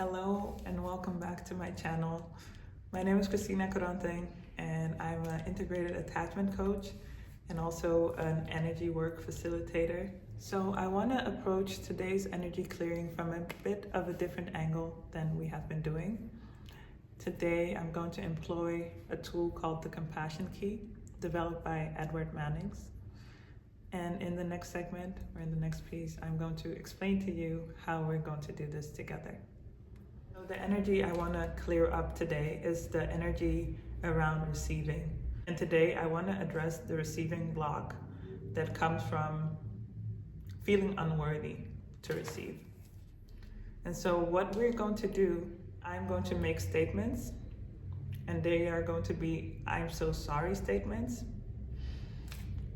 Hello and welcome back to my channel. My name is Christina Corante and I'm an integrated attachment coach and also an energy work facilitator. So I want to approach today's energy clearing from a bit of a different angle than we have been doing. Today I'm going to employ a tool called the Compassion Key, developed by Edward Mannings. And in the next segment, or in the next piece, I'm going to explain to you how we're going to do this together. So the energy I want to clear up today is the energy around receiving. And today I want to address the receiving block that comes from feeling unworthy to receive. And so what we're going to do, I'm going to make statements, and they are going to be "I'm so sorry" statements.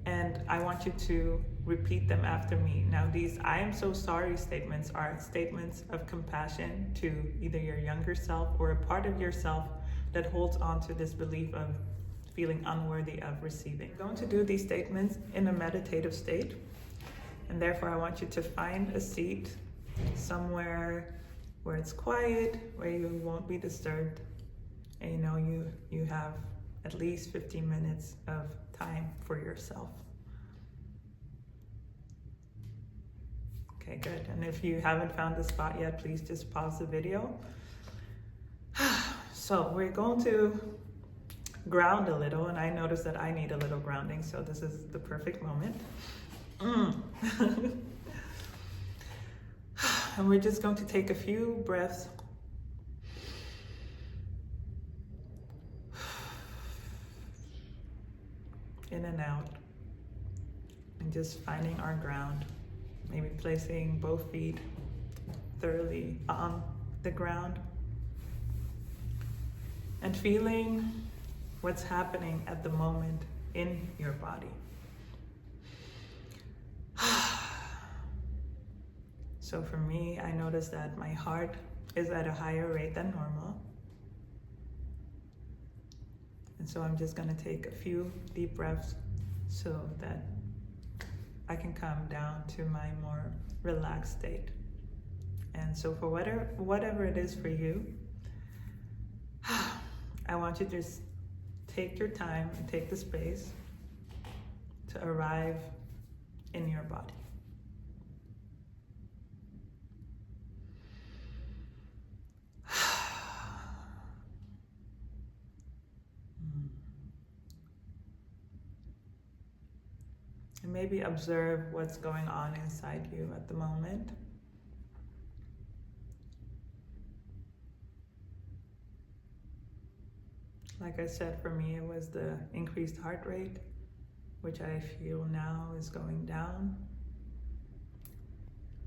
And I want you to repeat them after me. Now, these "I am so sorry" statements are statements of compassion to either your younger self or a part of yourself that holds on to this belief of feeling unworthy of receiving. I'm going to do these statements in a meditative state, and therefore I want you to find a seat somewhere where it's quiet, where you won't be disturbed, and you have at least 15 minutes of time for yourself. Okay, good. And if you haven't found the spot yet, please just pause the video. So we're going to ground a little, and I noticed that I need a little grounding, so this is the perfect moment. And we're just going to take a few breaths. In and out, and just finding our ground, maybe placing both feet thoroughly on the ground and feeling what's happening at the moment in your body. So for me, I noticed that my heart is at a higher rate than normal. And so I'm just going to take a few deep breaths so that I can come down to my more relaxed state. And so for whatever it is for you, I want you to just take your time and take the space to arrive in your body. And maybe observe what's going on inside you at the moment. Like I said, for me, it was the increased heart rate, which I feel now is going down.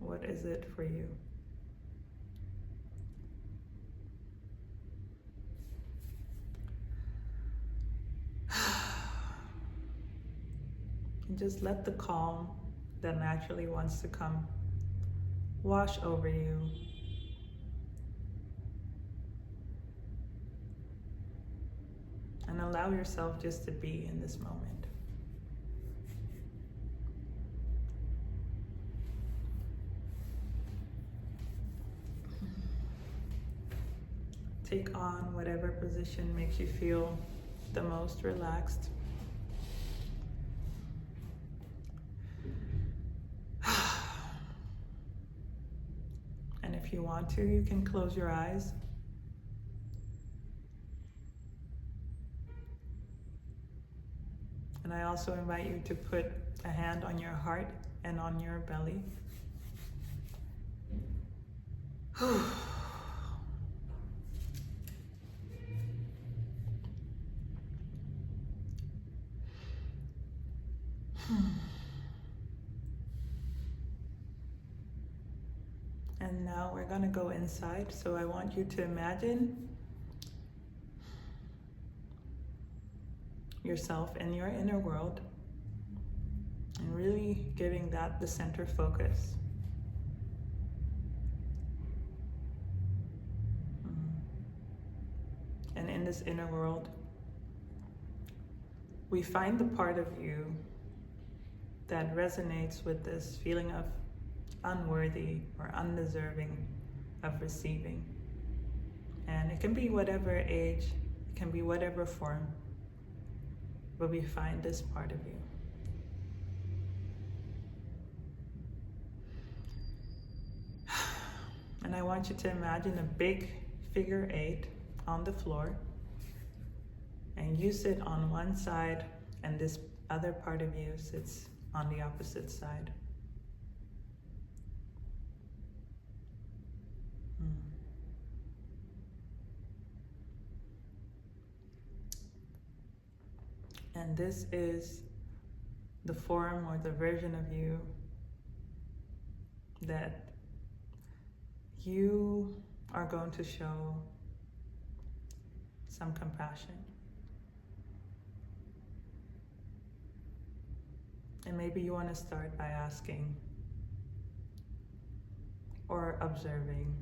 What is it for you? And just let the calm that naturally wants to come wash over you. And allow yourself just to be in this moment. Take on whatever position makes you feel the most relaxed. And if you want to, you can close your eyes. And I also invite you to put a hand on your heart and on your belly. And now we're going to go inside. So I want you to imagine yourself in your inner world and really giving that the center focus. And in this inner world, we find the part of you that resonates with this feeling of unworthy or undeserving of receiving. And it can be whatever age, it can be whatever form, but we find this part of you. And I want you to imagine a big figure 8 on the floor, and you sit on one side and this other part of you sits on the opposite side. And this is the form or the version of you that you are going to show some compassion. And maybe you want to start by asking or observing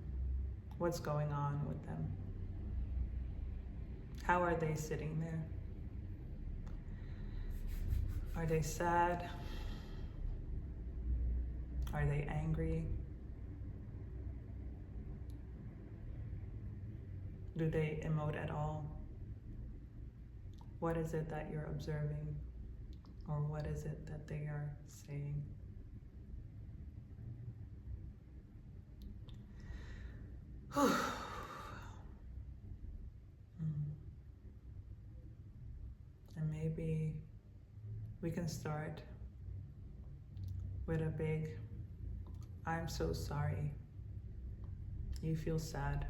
what's going on with them. How are they sitting there? Are they sad? Are they angry? Do they emote at all? What is it that you're observing? Or what is it that they are saying? And maybe we can start with a big, I'm so sorry. You feel sad.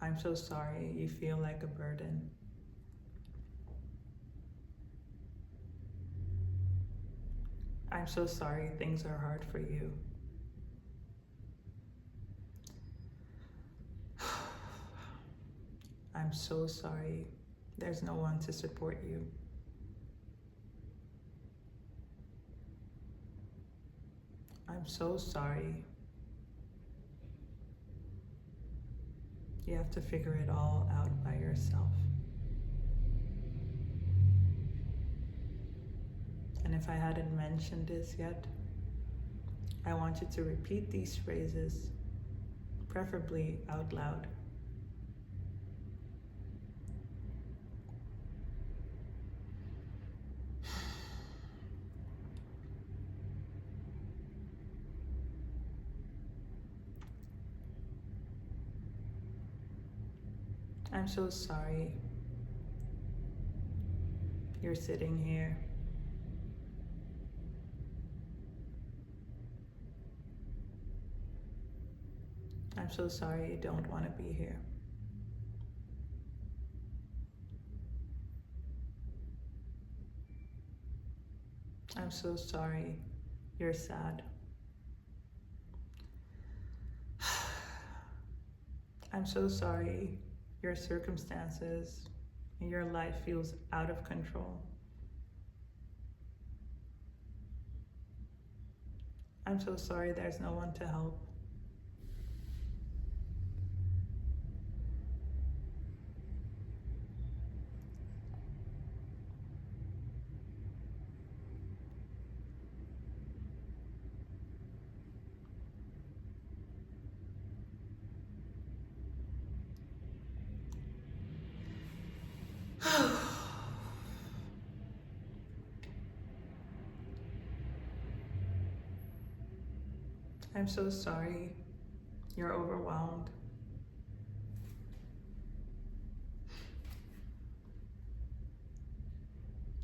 I'm so sorry you feel like a burden. I'm so sorry things are hard for you. I'm so sorry there's no one to support you. I'm so sorry. You have to figure it all out by yourself. And if I hadn't mentioned this yet, I want you to repeat these phrases, preferably out loud. I'm so sorry you're sitting here. I'm so sorry you don't want to be here. I'm so sorry you're sad. I'm so sorry your circumstances and your life feels out of control. I'm so sorry there's no one to help. I'm so sorry you're overwhelmed.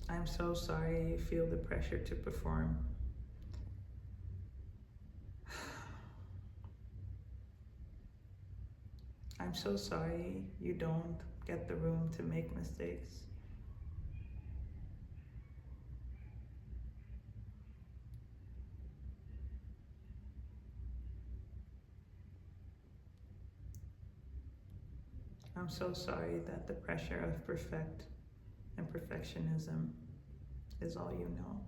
I'm so sorry you feel the pressure to perform. I'm so sorry you don't get the room to make mistakes. I'm so sorry that the pressure of perfect and perfectionism is all you know.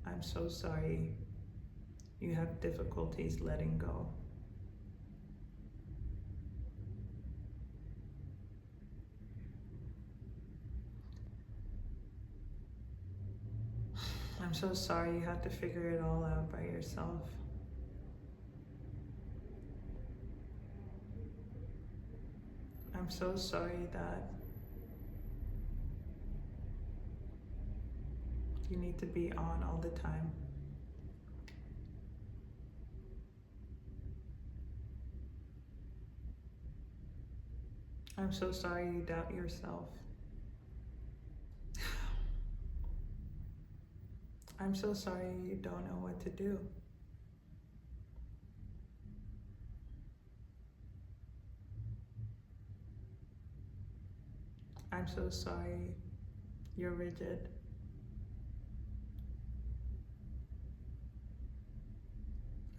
I'm so sorry you have difficulties letting go. I'm so sorry you had to figure it all out by yourself. I'm so sorry that you need to be on all the time. I'm so sorry you doubt yourself. I'm so sorry you don't know what to do. I'm so sorry you're rigid.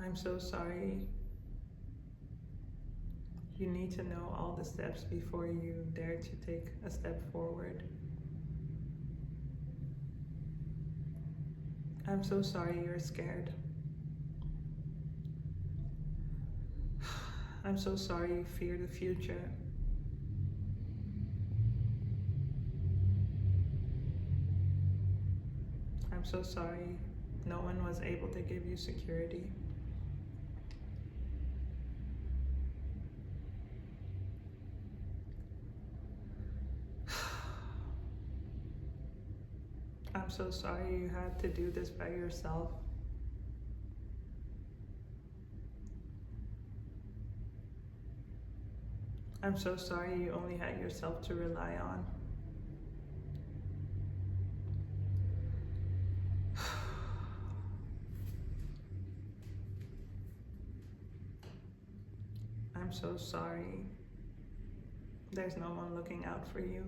I'm so sorry you need to know all the steps before you dare to take a step forward. I'm so sorry you're scared. I'm so sorry you fear the future. I'm so sorry no one was able to give you security. I'm so sorry you had to do this by yourself. I'm so sorry you only had yourself to rely on. I'm so sorry there's no one looking out for you.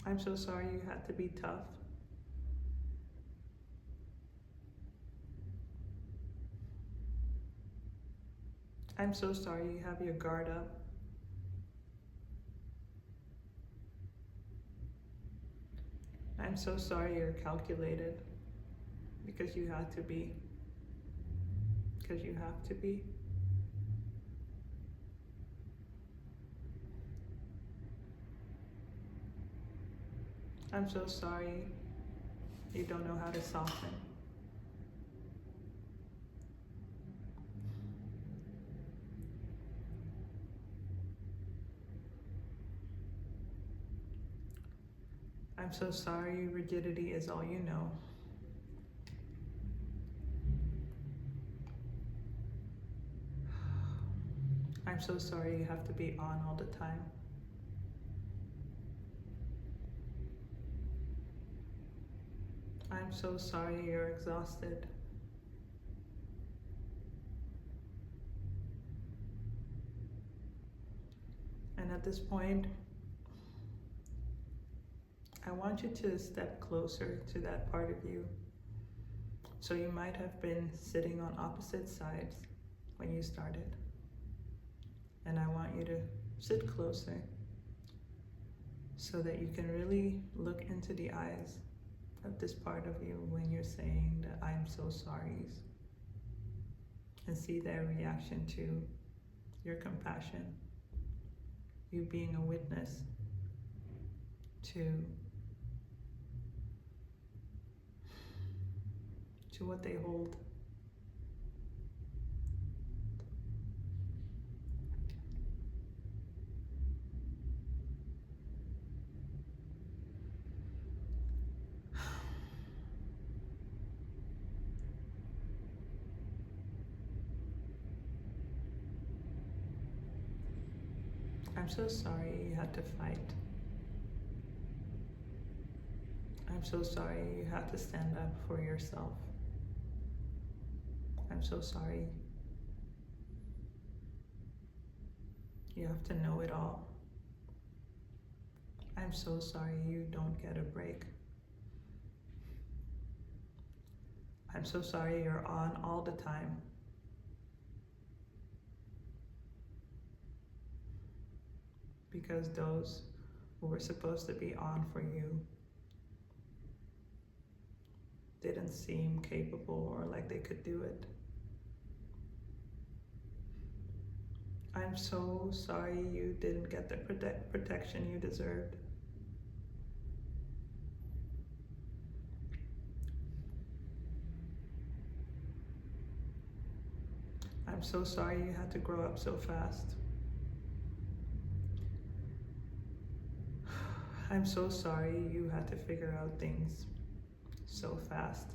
I'm so sorry you had to be tough. I'm so sorry you have your guard up. I'm so sorry you're calculated because you had to be. Because you have to be. I'm so sorry you don't know how to soften. I'm so sorry rigidity is all you know. I'm so sorry you have to be on all the time. I'm so sorry you're exhausted. And at this point, I want you to step closer to that part of you. So you might have been sitting on opposite sides when you started. And I want you to sit closer so that you can really look into the eyes of this part of you when you're saying the I'm so sorry's, and see their reaction to your compassion, you being a witness to what they hold. I'm so sorry you had to fight. I'm so sorry you had to stand up for yourself. I'm so sorry you have to know it all. I'm so sorry you don't get a break. I'm so sorry you're on all the time. Because those who were supposed to be on for you didn't seem capable or like they could do it. I'm so sorry you didn't get the protection you deserved. I'm so sorry you had to grow up so fast. I'm so sorry you had to figure out things so fast.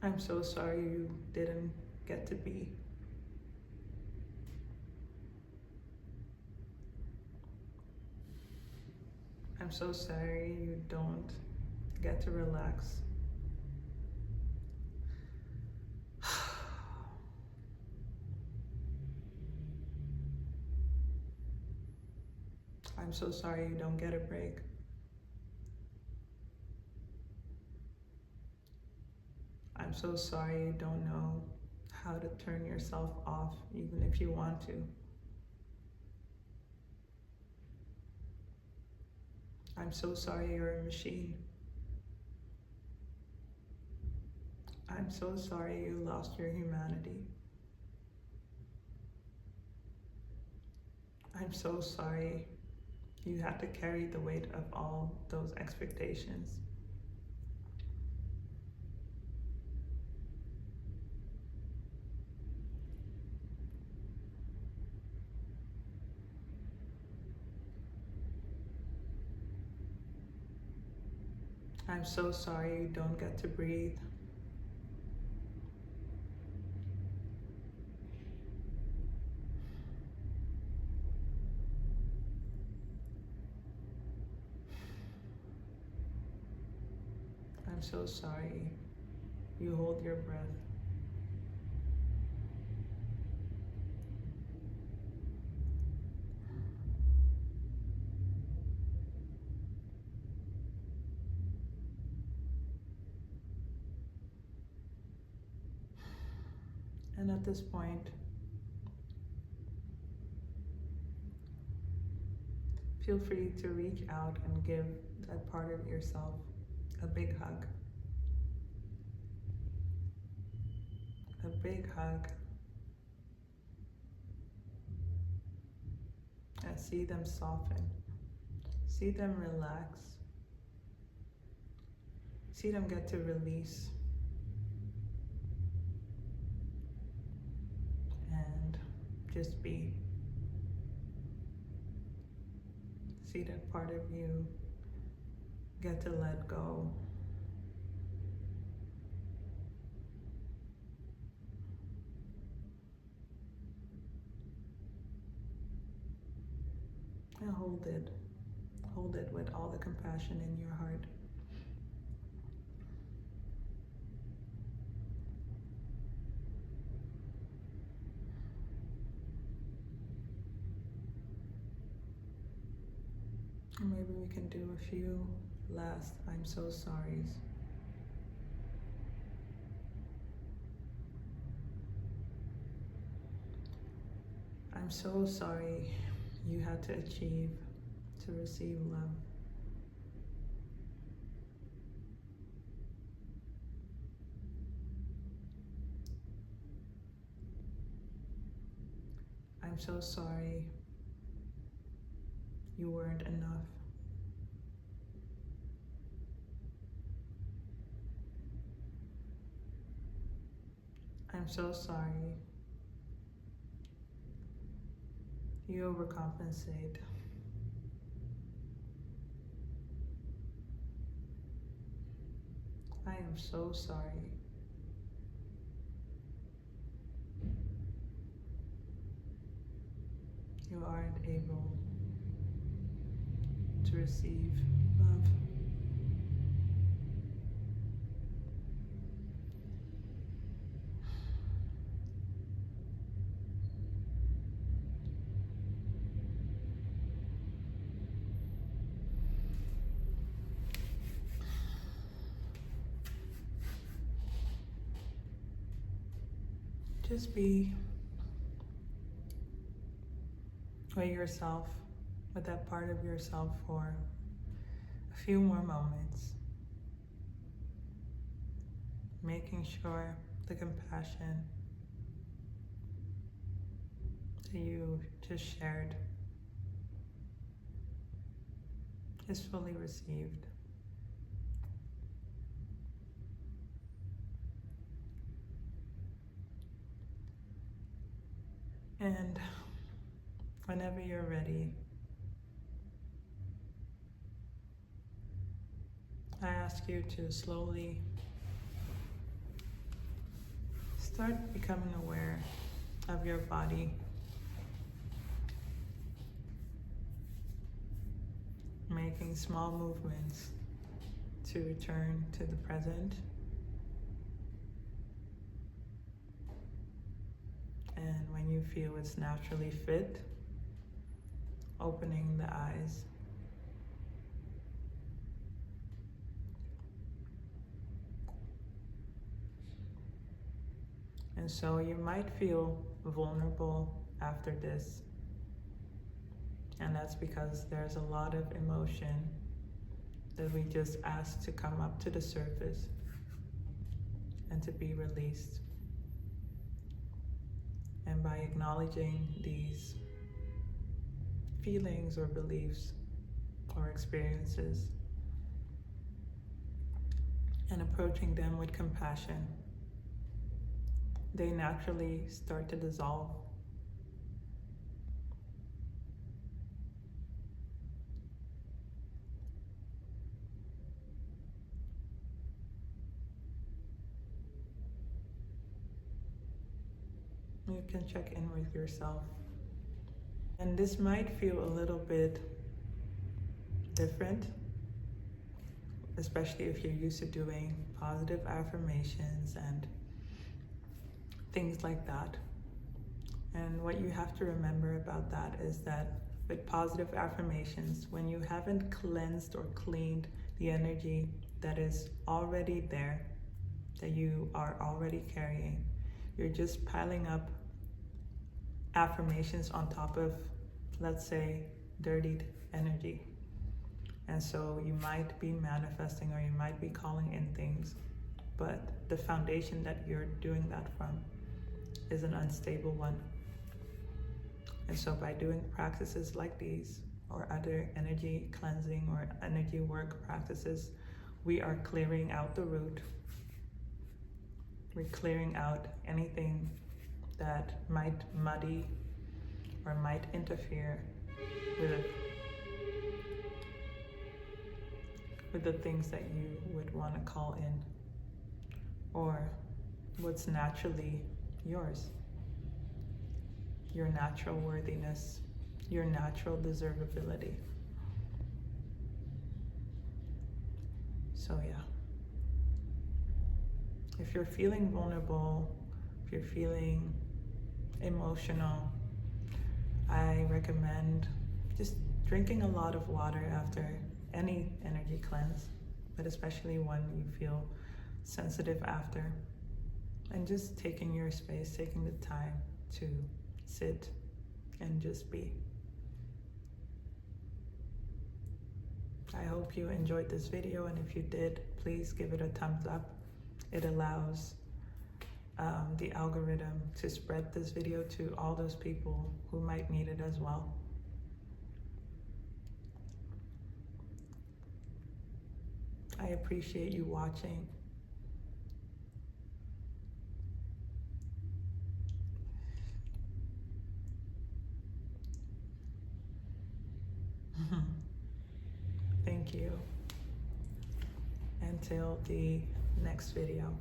I'm so sorry you didn't get to be. I'm so sorry you don't get to relax. I'm so sorry you don't get a break. I'm so sorry you don't know how to turn yourself off, even if you want to. I'm so sorry you're a machine. I'm so sorry you lost your humanity. I'm so sorry you had to carry the weight of all those expectations. I'm so sorry you don't get to breathe. I'm so sorry you hold your breath. And at this point, feel free to reach out and give that part of yourself a big hug. A big hug. And see them soften. See them relax. See them get to release. And just be. See that part of you get to let go. And hold it. Hold it with all the compassion in your heart. And maybe we can do a few last I'm so sorries. I'm so sorry you had to achieve to receive love. I'm so sorry you weren't enough. I'm so sorry you overcompensate. I am so sorry. You aren't able to receive love. Just be with yourself, with that part of yourself for a few more moments, making sure the compassion that you just shared is fully received. And whenever you're ready, I ask you to slowly start becoming aware of your body, making small movements to return to the present. And when you feel it's naturally fit, opening the eyes. And so you might feel vulnerable after this. And that's because there's a lot of emotion that we just ask to come up to the surface and to be released. And by acknowledging these feelings or beliefs or experiences and approaching them with compassion, they naturally start to dissolve. You can check in with yourself. And this might feel a little bit different, especially if you're used to doing positive affirmations and things like that. And what you have to remember about that is that with positive affirmations, when you haven't cleansed or cleaned the energy that is already there, that you are already carrying, you're just piling up affirmations on top of, let's say, dirtied energy. And so you might be manifesting or you might be calling in things, but the foundation that you're doing that from is an unstable one. And so by doing practices like these or other energy cleansing or energy work practices, we are clearing out the root. We're clearing out anything that might muddy or might interfere with the things that you would want to call in, or what's naturally yours, your natural worthiness, your natural deservability. So yeah, if you're feeling vulnerable, if you're feeling emotional, I recommend just drinking a lot of water after any energy cleanse, but especially when you feel sensitive after, and just taking your space, taking the time to sit and just be. I hope you enjoyed this video, and if you did, please give it a thumbs up. It allows the algorithm to spread this video to all those people who might need it as well. I appreciate you watching. Thank you. Until the next video.